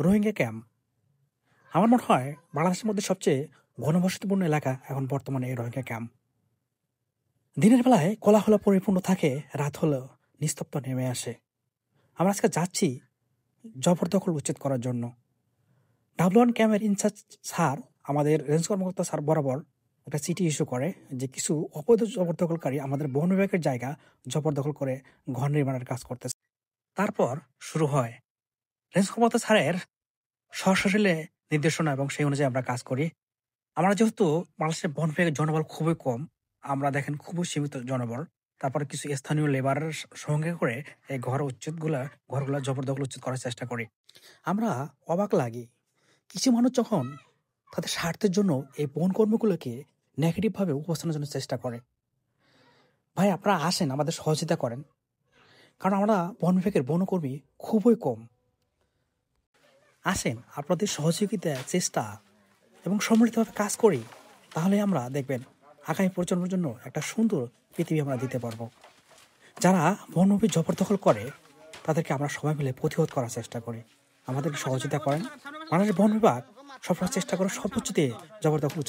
Rohingya camp. আমার মনে হয় বাংলাদেশের মধ্যে সবচেয়ে ঘনবসতিপূর্ণ এলাকা এখন বর্তমানে এই রোহিঙ্গা ক্যাম্প। দিনের বেলায় কোলাহলে পরিপূর্ণ থাকে, রাত হলেও নিস্তব্ধ নেমে আসে। আমরা আজকে যাচ্ছি জবরদখল উচ্ছেদ করার জন্য। ডাব্লিউ1 ক্যাম্পের ইনচার্জ স্যার, আমাদের রেঞ্জ কর্মকর্তা স্যার বরাবর একটা চিঠি ইস্যু করে যে কিছু অবৈধ জবরদখলকারী আমাদের বন বিভাগের জায়গা জবরদখল করে ঘর নির্মাণের কাজ করতেছে। তারপর শুরু হয় রেঞ্জ কর্মকর্তা স্যারের সশরীরে নির্দেশনা এবং সেই অনুযায়ী আমরা কাজ করি। আমরা যেহেতু বাংলাদেশের বন বিভাগের জনবল খুবই কম, আমরা দেখেন খুবই সীমিত জনবল। তারপরে কিছু স্থানীয় লেবারের সঙ্গে করে এই ঘরগুলা জবরদখল উচ্ছেদ করার চেষ্টা করি। আমরা অবাক লাগি কিছু মানুষ যখন তাদের স্বার্থের জন্য এই বন কর্মগুলোকে নেগেটিভভাবে উপস্থানের জন্য চেষ্টা করে। ভাই, আপনারা আসেন, আমাদের সহযোগিতা করেন, কারণ আমরা বন বিভাগের বনকর্মী খুবই কম। আসেন, আপনাদের সহযোগিতা, চেষ্টা এবং সম্মিলিতভাবে কাজ করি, তাহলে আমরা দেখবেন আগামী প্রজন্মের জন্য একটা সুন্দর পৃথিবী আমরা দিতে পারবো। যারা বনভূমি জবরদখল করে তাদেরকে আমরা সবাই মিলে প্রতিরোধ করার চেষ্টা করি। আমাদেরকে সহযোগিতা করেন। বাংলাদেশের বন বিভাগ সবসময় চেষ্টা করে সর্বোচ্চ দিয়ে জবরদখল